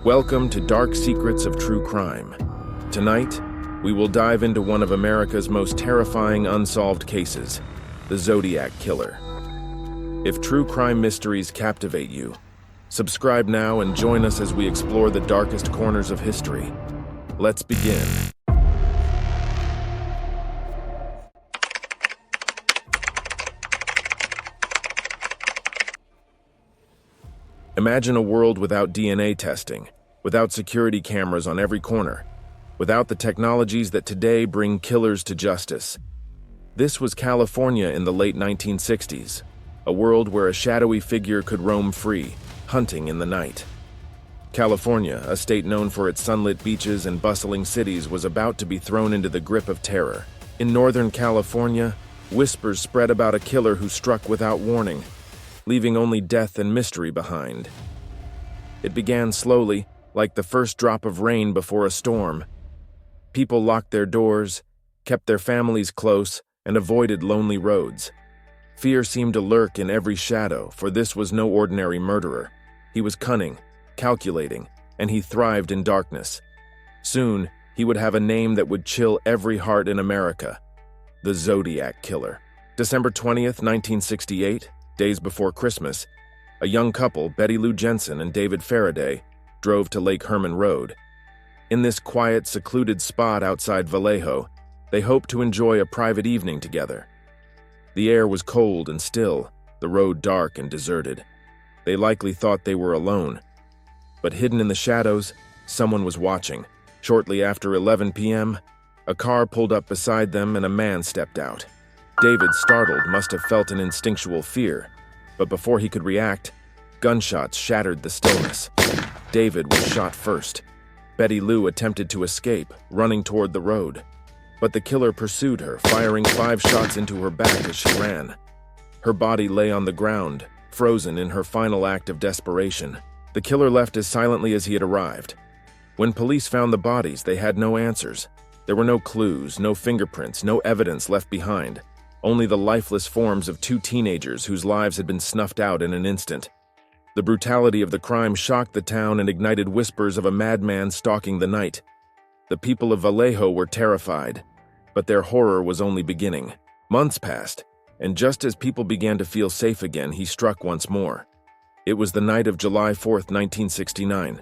Welcome to Dark Secrets of True Crime. Tonight, we will dive into one of America's most terrifying unsolved cases, the Zodiac Killer. If true crime mysteries captivate you, subscribe now and join us as we explore the darkest corners of history. Let's begin. Imagine a world without DNA testing, without security cameras on every corner, without the technologies that today bring killers to justice. This was California in the late 1960s, a world where a shadowy figure could roam free, hunting in the night. California, a state known for its sunlit beaches and bustling cities, was about to be thrown into the grip of terror. In Northern California, whispers spread about a killer who struck without warning, leaving only death and mystery behind. It began slowly, like the first drop of rain before a storm. People locked their doors, kept their families close, and avoided lonely roads. Fear seemed to lurk in every shadow, for this was no ordinary murderer. He was cunning, calculating, and he thrived in darkness. Soon, he would have a name that would chill every heart in America: the Zodiac Killer. December 20th, 1968, days before Christmas, a young couple, Betty Lou Jensen and David Faraday, drove to Lake Herman Road. In this quiet, secluded spot outside Vallejo, they hoped to enjoy a private evening together. The air was cold and still, the road dark and deserted. They likely thought they were alone. But hidden in the shadows, someone was watching. Shortly after 11 p.m., a car pulled up beside them and a man stepped out. David, startled, must have felt an instinctual fear, but before he could react, gunshots shattered the stillness. David was shot first. Betty Lou attempted to escape, running toward the road, but the killer pursued her, firing 5 shots into her back as she ran. Her body lay on the ground, frozen in her final act of desperation. The killer left as silently as he had arrived. When police found the bodies, they had no answers. There were no clues, no fingerprints, no evidence left behind. Only the lifeless forms of 2 teenagers whose lives had been snuffed out in an instant. The brutality of the crime shocked the town and ignited whispers of a madman stalking the night. The people of Vallejo were terrified, but their horror was only beginning. Months passed, and just as people began to feel safe again, he struck once more. It was the night of July 4th, 1969.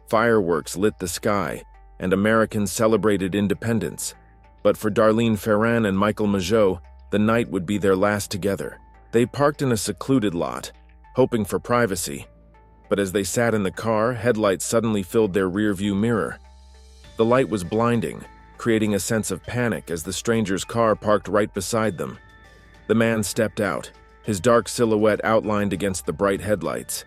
Fireworks lit the sky, and Americans celebrated independence. But for Darlene Ferran and Michael Mageau, the night would be their last together. They parked in a secluded lot, hoping for privacy. But as they sat in the car, headlights suddenly filled their rearview mirror. The light was blinding, creating a sense of panic as the stranger's car parked right beside them. The man stepped out, his dark silhouette outlined against the bright headlights.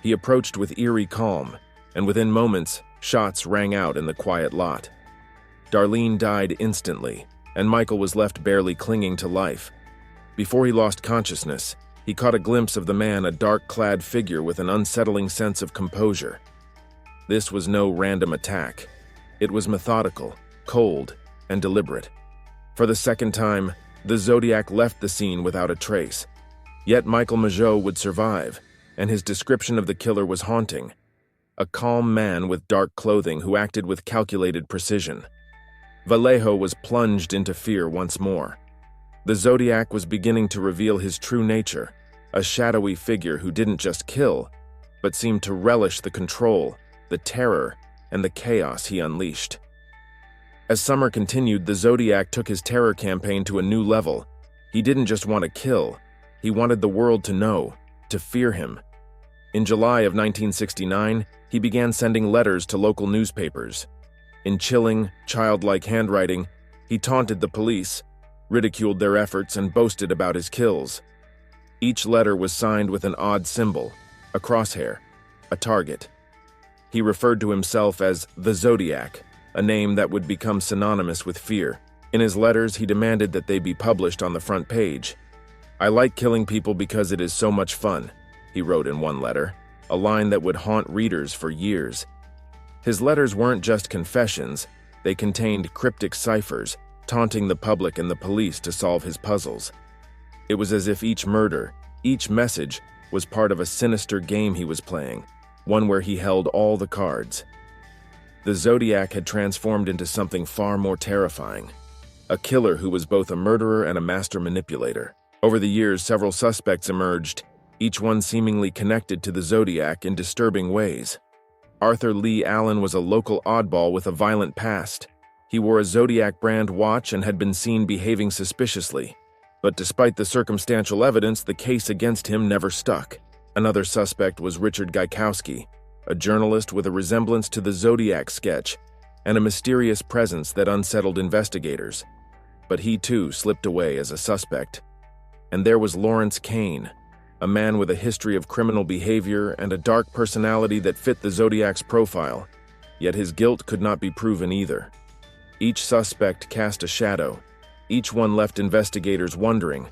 He approached with eerie calm, and within moments, shots rang out in the quiet lot. Darlene died instantly, and Michael was left barely clinging to life. Before he lost consciousness, he caught a glimpse of the man, a dark-clad figure with an unsettling sense of composure. This was no random attack. It was methodical, cold, and deliberate. For the second time, the Zodiac left the scene without a trace. Yet Michael Mageau would survive, and his description of the killer was haunting. A calm man with dark clothing who acted with calculated precision. Vallejo was plunged into fear once more. The Zodiac was beginning to reveal his true nature, a shadowy figure who didn't just kill, but seemed to relish the control, the terror, and the chaos he unleashed. As summer continued, the Zodiac took his terror campaign to a new level. He didn't just want to kill, he wanted the world to know, to fear him. In July of 1969, he began sending letters to local newspapers. In chilling, childlike handwriting, he taunted the police, ridiculed their efforts, and boasted about his kills. Each letter was signed with an odd symbol, a crosshair, a target. He referred to himself as the Zodiac, a name that would become synonymous with fear. In his letters, he demanded that they be published on the front page. "I like killing people because it is so much fun," he wrote in one letter, a line that would haunt readers for years. His letters weren't just confessions, they contained cryptic ciphers, taunting the public and the police to solve his puzzles. It was as if each murder, each message, was part of a sinister game he was playing, one where he held all the cards. The Zodiac had transformed into something far more terrifying. A killer who was both a murderer and a master manipulator. Over the years, several suspects emerged, each one seemingly connected to the Zodiac in disturbing ways. Arthur Lee Allen was a local oddball with a violent past. He wore a Zodiac brand watch and had been seen behaving suspiciously. But despite the circumstantial evidence, the case against him never stuck. Another suspect was Richard Gaikowski, a journalist with a resemblance to the Zodiac sketch and a mysterious presence that unsettled investigators. But he too slipped away as a suspect. And there was Lawrence Kane, a man with a history of criminal behavior and a dark personality that fit the Zodiac's profile, yet his guilt could not be proven either. Each suspect cast a shadow, each one left investigators wondering,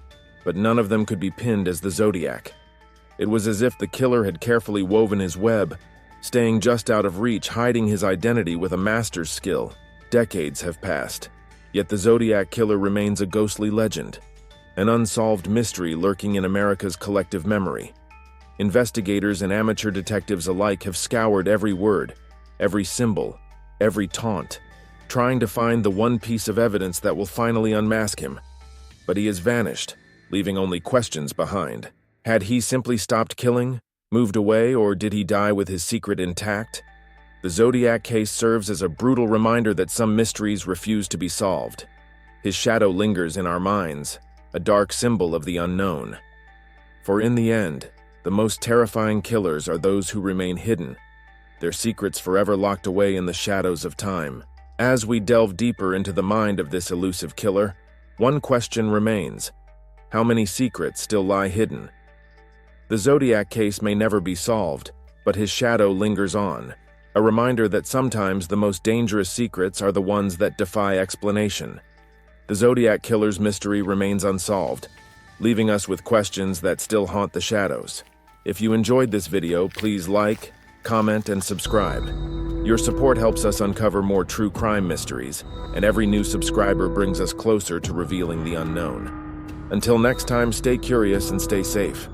but none of them could be pinned as the Zodiac. It was as if the killer had carefully woven his web, staying just out of reach, hiding his identity with a master's skill. Decades have passed, yet the Zodiac Killer remains a ghostly legend, an unsolved mystery lurking in America's collective memory. Investigators and amateur detectives alike have scoured every word, every symbol, every taunt, trying to find the one piece of evidence that will finally unmask him. But he has vanished, leaving only questions behind. Had he simply stopped killing, moved away, or did he die with his secret intact? The Zodiac case serves as a brutal reminder that some mysteries refuse to be solved. His shadow lingers in our minds, a dark symbol of the unknown. For in the end, the most terrifying killers are those who remain hidden, their secrets forever locked away in the shadows of time. As we delve deeper into the mind of this elusive killer, one question remains: how many secrets still lie hidden? The Zodiac case may never be solved, but his shadow lingers on, a reminder that sometimes the most dangerous secrets are the ones that defy explanation. The Zodiac Killer's mystery remains unsolved, leaving us with questions that still haunt the shadows. If you enjoyed this video, please like, comment, and subscribe. Your support helps us uncover more true crime mysteries, and every new subscriber brings us closer to revealing the unknown. Until next time, stay curious and stay safe.